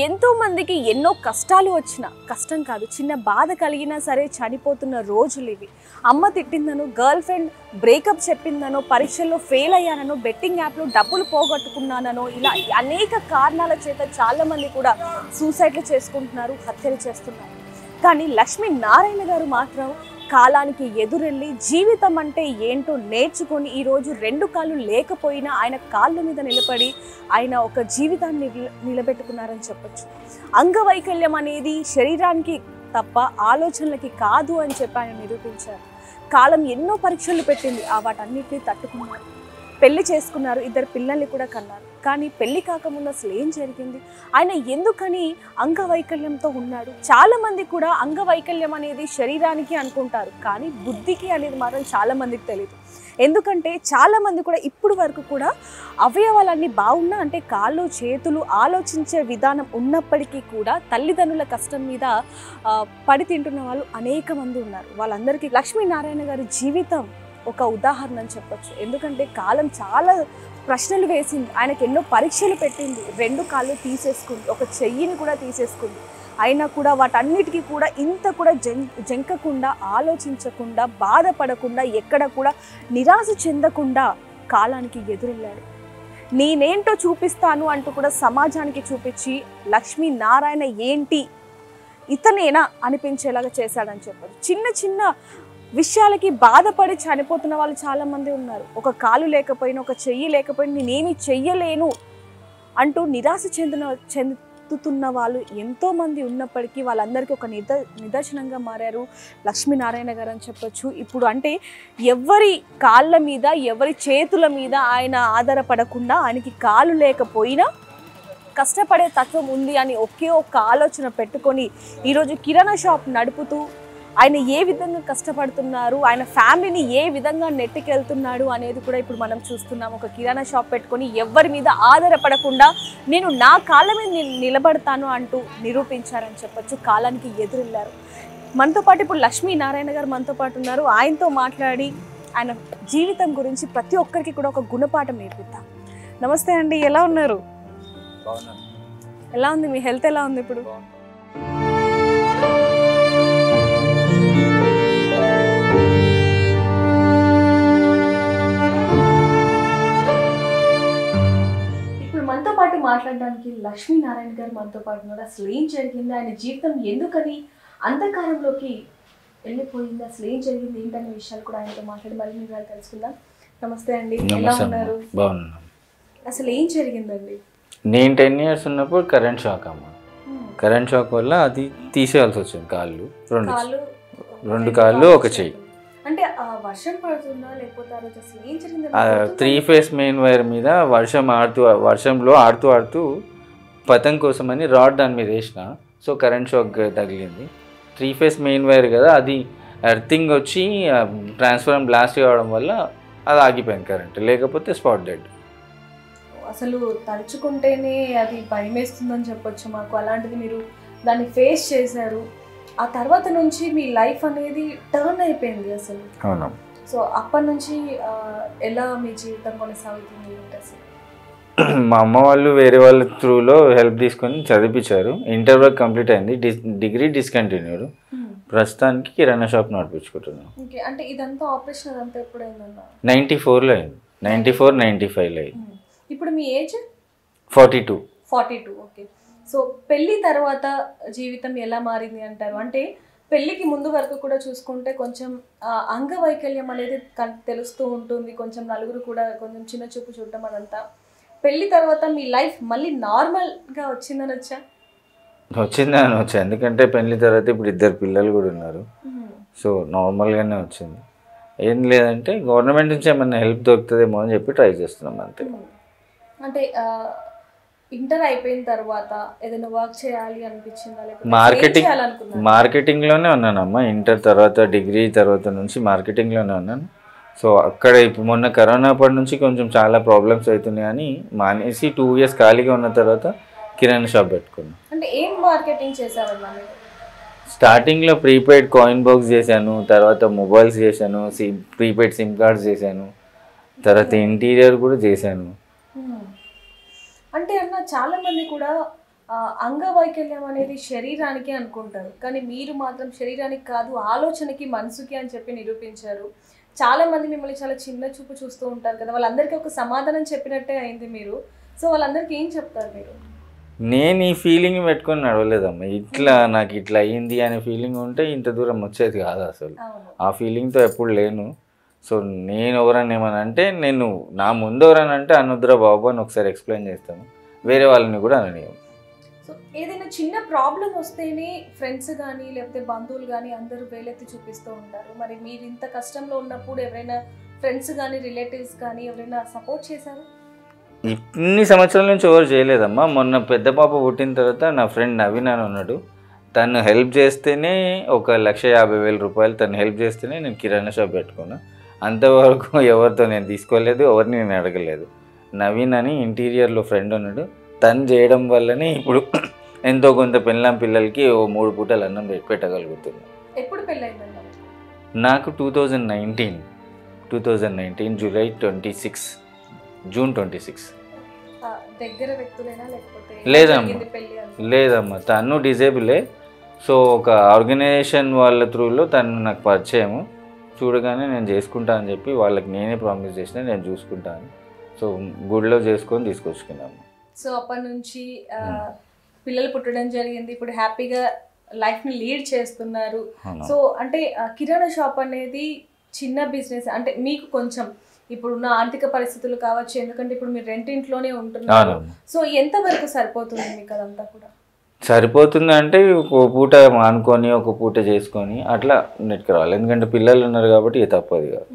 ఎంతో మందికి ఎన్నో కష్టాలు వచ్చినా, కష్టం కాదు చిన్న బాధ కలిగినా సరే చనిపోతున్న రోజులు ఇవి. అమ్మ తిట్టిందనో, గర్ల్ ఫ్రెండ్ బ్రేకప్ చెప్పిందనో, పరీక్షల్లో ఫెయిల్ అయ్యాననో, బెట్టింగ్ యాప్లో డబ్బులు పోగొట్టుకున్నాననో, ఇలా అనేక కారణాల చేత చాలామంది కూడా సూసైడ్లు చేసుకుంటున్నారు, హత్యలు చేస్తున్నారు. కానీ లక్ష్మీనారాయణ గారు మాత్రం కాలానికి ఎదురెళ్ళి జీవితం అంటే ఏంటో నేర్చుకొని ఈరోజు రెండు కాళ్ళు లేకపోయినా ఆయన కాళ్ళ మీద నిలబడి ఆయన ఒక జీవితాన్ని నిలబెట్టుకున్నారని చెప్పొచ్చు. అంగవైకల్యం అనేది శరీరానికి తప్ప ఆలోచనలకి కాదు అని చెప్పి ఆయన నిరూపించారు. కాలం ఎన్నో పరీక్షలు పెట్టింది, వాటన్నిటిని తట్టుకున్నారు. పెళ్లి చేసుకున్నారు, 2 పిల్లల్ని కూడా కన్నారు. కానీ పెళ్లి కాకముందు అసలు ఏం జరిగింది, ఆయన ఎందుకని అంగవైకల్యంతో ఉన్నాడు? చాలామంది కూడా అంగవైకల్యం అనేది శరీరానికి అనుకుంటారు, కానీ బుద్ధికి అనేది మాత్రం చాలామందికి తెలియదు. ఎందుకంటే చాలామంది కూడా ఇప్పుడు వరకు కూడా అవయవాలన్నీ బాగున్నా, అంటే కాళ్ళు చేతులు ఆలోచించే విధానం ఉన్నప్పటికీ కూడా తల్లిదండ్రుల కష్టం మీద పడి తింటున్న వాళ్ళు అనేక మంది ఉన్నారు. వాళ్ళందరికీ లక్ష్మీనారాయణ గారి జీవితం ఒక ఉదాహరణ అని చెప్పొచ్చు. ఎందుకంటే కాలం చాలా ప్రశ్నలు వేసింది, ఆయనకు ఎన్నో పరీక్షలు పెట్టింది. 2 కాళ్ళు తీసేసుకుంది, ఒక చెయ్యిని కూడా తీసేసుకుంది. అయినా కూడా వాటన్నిటికీ కూడా ఇంత కూడా జంకకుండా, ఆలోచించకుండా, బాధపడకుండా, ఎక్కడ కూడా నిరాశ చెందకుండా కాలానికి ఎదురెళ్ళాడు. నేనేంటో చూపిస్తాను అంటూ కూడా సమాజానికి చూపించి లక్ష్మీనారాయణ ఏంటి, ఇతనేనా అనిపించేలాగా చేశాడని చెప్పారు. చిన్న చిన్న విషయాలకి బాధపడి చనిపోతున్న వాళ్ళు చాలామంది ఉన్నారు. ఒక కాలు లేకపోయినా, ఒక చెయ్యి లేకపోయినా నేనేమి చెయ్యలేను అంటూ నిరాశ చెందుతున్న వాళ్ళు ఎంతోమంది ఉన్నప్పటికీ వాళ్ళందరికీ ఒక నిదర్శనంగా మారారు లక్ష్మీనారాయణ గారు అని చెప్పొచ్చు. ఇప్పుడు అంటే ఎవరి కాళ్ళ మీద, ఎవరి చేతుల మీద ఆయన ఆధారపడకుండా, ఆయనకి కాలు లేకపోయినా కష్టపడే తత్వం ఉంది అని ఒకే ఒక్క ఆలోచన పెట్టుకొని ఈరోజు కిరాణా షాప్ నడుపుతూ ఆయన ఏ విధంగా కష్టపడుతున్నారు, ఆయన ఫ్యామిలీని ఏ విధంగా నెట్టుకెళ్తున్నాడు అనేది కూడా ఇప్పుడు మనం చూస్తున్నాం. ఒక కిరాణా షాప్ పెట్టుకొని ఎవరి మీద ఆధారపడకుండా నేను నా కాళ్ళ మీద నిలబడతాను అంటూ నిరూపించారని చెప్పొచ్చు. కాలానికి ఎదురెళ్ళారు. మనతో పాటు ఇప్పుడు లక్ష్మీనారాయణ గారు మనతో పాటు ఉన్నారు. ఆయనతో మాట్లాడి ఆయన జీవితం గురించి ప్రతి ఒక్కరికి కూడా ఒక గుణపాఠం నేర్పిద్దాం. నమస్తే అండి, ఎలా ఉన్నారు? ఎలా ఉంది మీ హెల్త్, ఎలా ఉంది ఇప్పుడు? మనతో పాటు మాట్లాడడానికి లక్ష్మీనారాయణ గారు మనతో పాటు ఉన్నారు. అసలు ఏం జరిగింది, ఆయన జీవితం ఎందుకని అంధకారంలోకి వెళ్ళిపోయింది, అసలు ఏం జరిగింది ఏంటనే విషయాలు కూడా ఆయనతో మాట్లాడి మరిన్ని వివరాలు తెలుసుకుందాం. నమస్తే అండి, ఎలా ఉన్నారు? బాగున్నాను. అసలు ఏం జరిగిందండి? నేను 10 years ఉన్నప్పుడు కరెంట్ షాక్ అమ్మ. కరెంట్ షాక్ వల్ల అది తీసేయాల్సి వచ్చింది. కాళ్ళు, రెండు కాళ్ళు, ఒక చెయ్యి. అంటే వర్షం పడుతుందా లేకపోతే అసలు ఏం జరిగింది? 3 phase మెయిన్ వైర్ మీద వర్షంలో ఆడుతూ పతంగ్ కోసమని రాడ్ దాని మీద వేసిన, సో కరెంట్ షాక్ తగిలింది. 3 phase మెయిన్ వైర్ కదా, అది ఎర్తింగ్ వచ్చి ట్రాన్స్ఫార్మర్ బ్లాస్ట్ కావడం వల్ల అది ఆగిపోయింది కరెంట్, లేకపోతే స్పాట్ డెడ్. అసలు తలుచుకుంటేనే అది భయం వేస్తుందని చెప్పొచ్చు మాకు. అలాంటిది మీరు దాన్ని ఫేస్ చేశారు. ఆ తర్వాత నుంచి మీ లైఫ్ అనేది టర్న్ అయిపోయింది అసలు. అవును. సో అప్పటి నుంచి ఎలా మీ జీవితం కొనసాగుతుంది అసలు? మా అమ్మ వాళ్ళు వేరే వాళ్ళ త్రూలో హెల్ప్ తీసుకొని చదివించారు. ఇంటర్ వరకు కంప్లీట్ అయింది, డిగ్రీ డిస్కంటిన్యూడ్. ప్రస్తుతానికి కిరాణా షాప్ నడిపించుకుంటున్నాను. ఓకే, అంటే ఇదంతా ఆపరేషన్ అదంతా ఎప్పుడైందన్నా? 94లో అయింది, 94-95లో అయింది. ఇప్పుడు మీ ఏజ్ 42. ఓకే. సో పెళ్ళి తర్వాత జీవితం ఎలా మారింది అంటారు? అంటే పెళ్ళికి ముందు వరకు కూడా చూసుకుంటే కొంచెం అంగవైకల్యం అనేది తెలుస్తూ ఉంటుంది, కొంచెం నలుగురు కూడా కొంచెం చిన్న చూపు చూడటం అదంతా. పెళ్ళి తర్వాత మీ లైఫ్ మళ్ళీ నార్మల్గా వచ్చిందని వచ్చింది. ఎందుకంటే పెళ్ళి తర్వాత ఇప్పుడు 2 పిల్లలు కూడా ఉన్నారు, సో నార్మల్గానే వచ్చింది. ఏం లేదంటే గవర్నమెంట్ నుంచి ఏమైనా హెల్ప్ దొరుకుతుందేమో అని చెప్పి ట్రై చేస్తున్నాం అంతే. అంటే ఇంటర్ అయిపోయిన తర్వాత ఏదైనా వర్క్ చేయాలి అనిపించిందా? మార్కెటింగ్లోనే ఉన్నానమ్మా. ఇంటర్ తర్వాత, డిగ్రీ తర్వాత నుంచి మార్కెటింగ్లోనే ఉన్నాను. సో అక్కడ ఇప్పుడు మొన్న కరోనా అప్పటి నుంచి కొంచెం చాలా ప్రాబ్లమ్స్ అవుతున్నాయి అని మానేసి 2 years ఖాళీగా ఉన్న తర్వాత కిరాణా షాప్ పెట్టుకున్నాను. అంటే ఏం మార్కెటింగ్ చేశారన్నా? స్టార్టింగ్లో ప్రీపెయిడ్ కాయిన్ బాక్స్ చేశాను, తర్వాత మొబైల్స్ చేశాను, ప్రీపెయిడ్ సిమ్ కార్డ్స్ చేశాను, తర్వాత ఇంటీరియర్ కూడా చేశాను. అంటే అన్న చాలా మంది కూడా అంగవైకల్యం అనేది శరీరానికి అనుకుంటారు, కానీ మీరు మాత్రం శరీరానికి కాదు ఆలోచనకి మనసుకి అని చెప్పి నిరూపించారు. చాలా మంది మిమ్మల్ని చాలా చిన్న చూపు చూస్తూ ఉంటారు కదా, వాళ్ళందరికీ ఒక సమాధానం చెప్పినట్టే అయింది మీరు. సో వాళ్ళందరికీ ఏం చెప్తారు మీరు? నేను ఈ ఫీలింగ్ పెట్టుకొని నడవలేదమ్మా. ఇట్లా నాకు ఇట్లా అయ్యింది అనే ఫీలింగ్ ఉంటే ఇంత దూరం వచ్చేది కాదు అసలు. ఆ ఫీలింగ్తో ఎప్పుడు లేను. సో నేను ఎవరన్నా ఏమని అంటే, నేను నా ముందు ఎవరని అంటే అనుద్ర బాబు అని ఒకసారి ఎక్స్ప్లెయిన్ చేస్తాను, వేరే వాళ్ళని కూడా అననివ్వను. సో ఏదైనా చిన్న ప్రాబ్లం వస్తేనే ఫ్రెండ్స్ కానీ లేకపోతే బంధువులు కానీ అందరూ వేలెత్తి చూపిస్తూ ఉంటారు. మరి మీరు ఇంత కష్టంలో ఉన్నప్పుడు ఎవరైనా ఫ్రెండ్స్ కానీ రిలేటివ్స్ కానీ ఎవరైనా సపోర్ట్ చేశారు? ఇన్ని సంవత్సరాల నుంచి ఎవరు చేయలేదమ్మా. మొన్న పెద్ద పాప పుట్టిన తర్వాత నా ఫ్రెండ్ నవీన్ అని ఉన్నాడు, తను హెల్ప్ చేస్తేనే 1,50,000 రూపాయలు తను హెల్ప్ చేస్తేనే నేను కిరాణా షాప్ పెట్టుకున్నా. అంతవరకు ఎవరితో నేను తీసుకోలేదు, ఎవరిని నేను అడగలేదు. నవీన్ అని ఇంటీరియర్లో ఫ్రెండ్ ఉన్నాడు, తను చేయడం వల్లనే ఇప్పుడు ఎంతో కొంత పిల్లలకి 3 పూటలు అన్నం పెట్టగలుగుతున్నాను. ఎప్పుడు పెళ్ళైందండి నాకు 2019 జూలై 26, జూన్ 26. దగ్గర వ్యక్తులైనా లేకపోతే లేదమ్మా, తను డిజేబులే. సో ఒక ఆర్గనైజేషన్ వాళ్ళ త్రూలో తను నాకు పరిచయము, చూడగానే నేను చేసుకుంటా అని చెప్పి వాళ్ళకి నేనే ప్రామిస్ చేసిన, నేను చూసుకుంటాను. సో గుడిలో చేసుకొని తీసుకొచ్చుకున్నాము. సో అప్పటి నుంచి పిల్లలు పుట్టడం జరిగింది, ఇప్పుడు హ్యాపీగా లైఫ్ని లీడ్ చేస్తున్నారు. సో అంటే కిరాణా షాప్ అనేది చిన్న బిజినెస్ అంటే మీకు కొంచెం ఇప్పుడున్న ఆర్థిక పరిస్థితులు కావచ్చు, ఎందుకంటే ఇప్పుడు మీరు రెంట్ ఇంట్లోనే ఉంటున్నారు. సో ఎంత వరకు సరిపోతుంది మీకు అదంతా కూడా? సరిపోతుంది అంటే ఒక పూట మానుకొని ఒక పూట చేసుకొని అట్లా నెట్కి రావాలి, ఎందుకంటే పిల్లలు ఉన్నారు కాబట్టి తప్పదు కాదు.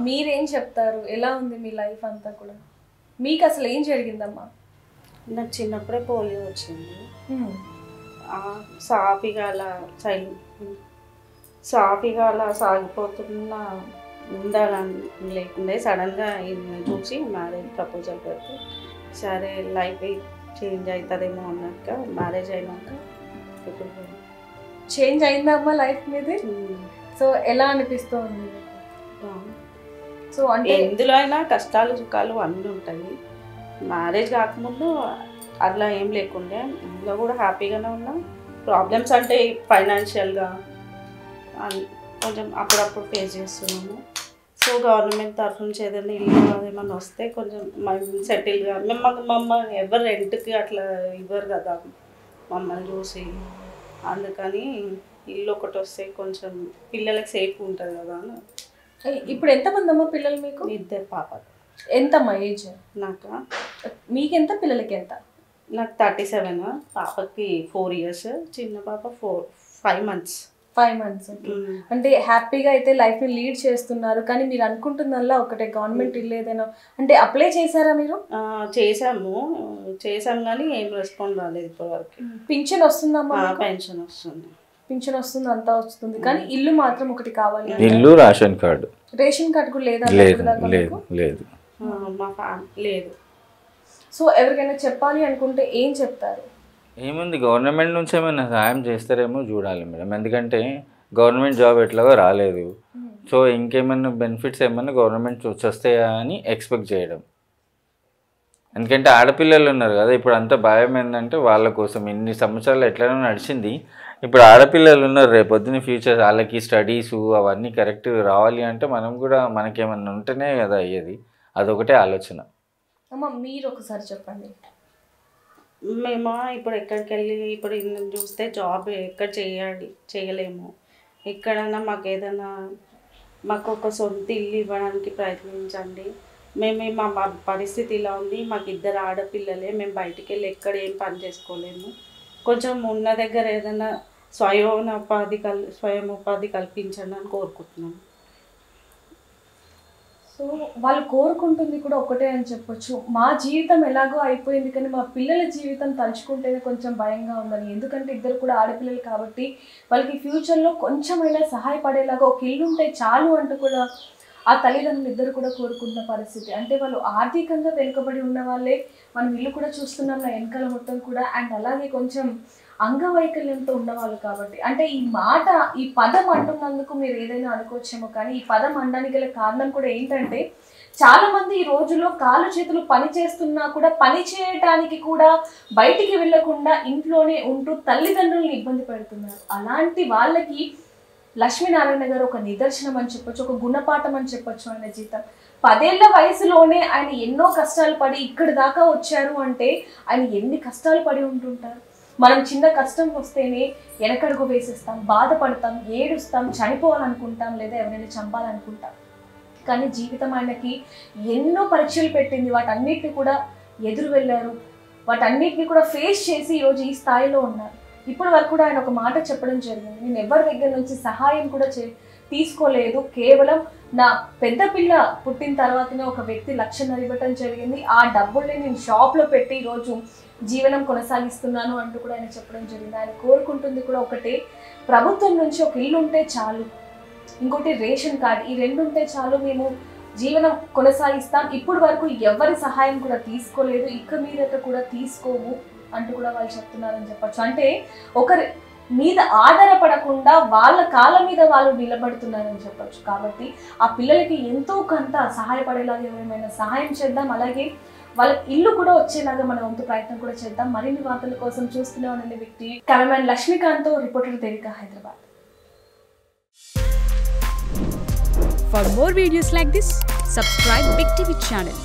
మీరేం చెప్తారు, ఎలా ఉంది మీ లైఫ్ అంతా కూడా? మీకు అసలు ఏం జరిగిందమ్మా? నాకు చిన్నప్పుడే పోలియో వచ్చింది. సాఫీగా అలా సాగిపోతున్నా ఉండాలని లేకుండే సడన్గా చూసి మ్యారేజ్ ప్రపోజల్ పెడితే సరే లైఫ్ చేంజ్ అవుతుందేమో అన్నాక మ్యారేజ్ అయినాక ఇప్పుడు చేంజ్ అయిందమ్మా లైఫ్ మీద. సో ఎలా అనిపిస్తుంది? సో అంటే ఎందులో అయినా కష్టాలు సుఖాలు అన్నీ ఉంటాయి. మ్యారేజ్ కాకముందు అట్లా ఏం లేకుండే, ఇందులో కూడా హ్యాపీగానే ఉన్నా. ప్రాబ్లమ్స్ అంటే ఫైనాన్షియల్గా కొంచెం అప్పుడప్పుడు ఫేస్ చేస్తున్నాము. సో గవర్నమెంట్ తరఫు నుంచి ఏదైనా ఇల్లు ఏమన్నా వస్తే కొంచెం సెటిల్గా మమ్మల్ని ఎవరు రెంట్కి అట్లా ఇవ్వరు కదా మమ్మల్ని చూసి, అందుకని ఇల్లు ఒకటి వస్తే కొంచెం పిల్లలకి సేఫ్ ఉంటుంది కదా అని. ఇప్పుడు ఎంతమంది అమ్మా పిల్లలు మీకు? 2 పాపలు. ఎంతమ్మా ఏజ్? నాకు మీకెంత, పిల్లలకి ఎంత? నాకు 37, పాపకి 4 years, చిన్న పాప 5 months. 5 months. అంటే హ్యాపీగా అయితే లైఫ్ని లీడ్ చేస్తున్నారు. కానీ మీరు అనుకుంటుందల్లా ఒకటే, గవర్నమెంట్ ఇల్లు ఏదైనా అంటే అప్లై చేశారా మీరు? చేసాము కానీ ఏం రెస్పాండ్ రాలేదు ఇప్పటివరకు. పింఛన్ వస్తుందమ్మా? పెన్షన్ వస్తుంది. పింఛన్ వస్తుంది, అంతా వస్తుంది, కానీ ఇల్లు మాత్రం ఒకటి కావాలి. ఇల్లు, రేషన్ కార్డు. రేషన్ కార్డు కూడా లేదా? లేదు. మా ఫ్యామిలీ లేదు. సో ఎవరికైనా చెప్పాలి అనుకుంటే ఏం చెప్తారు? ఏముంది, గవర్నమెంట్ నుంచి ఏమైనా సహాయం చేస్తారేమో చూడాలి మేడం, ఎందుకంటే గవర్నమెంట్ జాబ్ ఎట్లాగో రాలేదు. సో ఇంకేమైనా బెనిఫిట్స్ ఏమైనా గవర్నమెంట్ వస్తాయా అని ఎక్స్పెక్ట్ చేయడం. ఎందుకంటే ఆడపిల్లలు ఉన్నారు కదా, ఇప్పుడు అంతా భయం ఏంటంటే వాళ్ళ కోసం ఇన్ని సంవత్సరాలు ఎట్లనో నడిచింది, ఇప్పుడు ఆడపిల్లలు ఉన్నారు, రేపొద్దున ఫ్యూచర్ వాళ్ళకి స్టడీసు అవన్నీ కరెక్ట్ రావాలి అంటే మనం కూడా మనకేమన్నా ఉంటేనే కదా అయ్యేది. అదొకటే ఆలోచన. అమ్మ మీరు ఒకసారి చెప్పండి. మేము ఇప్పుడు ఎక్కడికి వెళ్ళి ఇప్పుడు చూస్తే జాబ్ ఎక్కడ చేయలేము. ఎక్కడైనా మాకు ఏదైనా మాకు ఒక సొంత ఇల్లు ఇవ్వడానికి ప్రయత్నించండి. మా పరిస్థితి ఇలా ఉంది, మాకు 2 ఆడపిల్లలే, మేము బయటికి వెళ్ళి ఎక్కడ ఏం పని చేసుకోలేము. కొంచెం ఉన్న దగ్గర ఏదైనా స్వయం ఉపాధి కల్పించండి అని కోరుకుంటున్నాము. సో వాళ్ళు కోరుకుంటుంది కూడా ఒకటే అని చెప్పొచ్చు, మా జీవితం ఎలాగో అయిపోయింది కానీ మా పిల్లల జీవితం తలుచుకుంటేనే కొంచెం భయంగా ఉందని. ఎందుకంటే 2 కూడా ఆడపిల్లలు కాబట్టి వాళ్ళకి ఫ్యూచర్లో కొంచెమైనా సహాయపడేలాగా ఒక ఇల్లు ఉంటే చాలు అంటూ కూడా ఆ తల్లిదండ్రులు 2 కూడా కోరుకుంటున్న పరిస్థితి. అంటే వాళ్ళు ఆర్థికంగా వెనుకబడి ఉన్న వాళ్ళే, మనం ఇల్లు కూడా చూస్తున్నాం నా వెనకాల మొత్తం కూడా, అండ్ అలాగే కొంచెం అంగవైకల్యంతో ఉన్నవాళ్ళు కాబట్టి. అంటే ఈ పదం అంటున్నందుకు మీరు ఏదైనా అనుకోవచ్చేమో, కానీ ఈ పదం అనడానికి గల కారణం కూడా ఏంటంటే చాలా మంది ఈ రోజుల్లో కాళ్ళు చేతులు పని చేస్తున్నా కూడా పని చేయడానికి కూడా బయటికి వెళ్లకుండా ఇంట్లోనే ఉంటూ తల్లిదండ్రులను ఇబ్బంది పెడుతున్నారు. అలాంటి వాళ్ళకి లక్ష్మీనారాయణ గారు ఒక నిదర్శనం అని చెప్పొచ్చు, ఒక గుణపాఠం అని చెప్పొచ్చు. ఆయన జీవితం 10 ఏళ్ల వయసులోనే ఆయన ఎన్నో కష్టాలు పడి ఇక్కడి దాకా వచ్చారు అంటే ఆయన ఎన్ని కష్టాలు పడి ఉంటుంటారు. మనం చిన్న కష్టం వస్తేనే వెనకడుగు వేసేస్తాం, బాధపడతాం, ఏడుస్తాం, చనిపోవాలనుకుంటాం, లేదా ఎవరైనా చంపాలనుకుంటాం. కానీ జీవితం ఆయనకి ఎన్నో పరీక్షలు పెట్టింది. వాటన్నిటిని కూడా ఎదురు వెళ్ళారు, వాటన్నిటిని కూడా ఫేస్ చేసి ఈరోజు ఈ స్థాయిలో ఉన్నారు. ఇప్పటి వరకు కూడా ఆయన ఒక మాట చెప్పడం జరిగింది, నేను ఎవరి దగ్గర నుంచి సహాయం కూడా తీసుకోలేదు, కేవలం నా పెద్ద పిల్ల పుట్టిన తర్వాతనే ఒక వ్యక్తి 1 లక్ష ఇవ్వటం జరిగింది, ఆ డబ్బుల్ని నేను షాప్లో పెట్టి ఈరోజు జీవనం కొనసాగిస్తున్నాను అంటూ కూడా ఆయన చెప్పడం జరిగింది. ఆయన కోరుకుంటుంది కూడా ఒకటే, ప్రభుత్వం నుంచి ఒక ఇల్లు ఉంటే చాలు, ఇంకోటి రేషన్ కార్డ్, ఈ 2 ఉంటే చాలు, మేము జీవనం కొనసాగిస్తాం, ఇప్పుడు వరకు ఎవరి సహాయం కూడా తీసుకోలేదు, ఇక మీదట కూడా తీసుకోము అంటూ కూడా వాళ్ళు చెప్తున్నారని చెప్పచ్చు. అంటే ఒకరి మీద ఆధారపడకుండా వాళ్ళ కాళ్ళ మీద వాళ్ళు నిలబడుతున్నారని చెప్పచ్చు. కాబట్టి ఆ పిల్లలకి ఎంతో కొంత సహాయపడేలాగా ఎవరైనా సహాయం చేద్దాం, అలాగే వాళ్ళకి ఇల్లు కూడా వచ్చేలాగా మన వంతు ప్రయత్నం కూడా చేద్దాం. మరిన్ని వార్తల కోసం చూస్తూనే ఉండండి బిగ్ టీవీ. కెమెరామెన్ లక్ష్మీకాంత్తో reporter Devika, Hyderabad. For more videos like this, subscribe Big TV channel.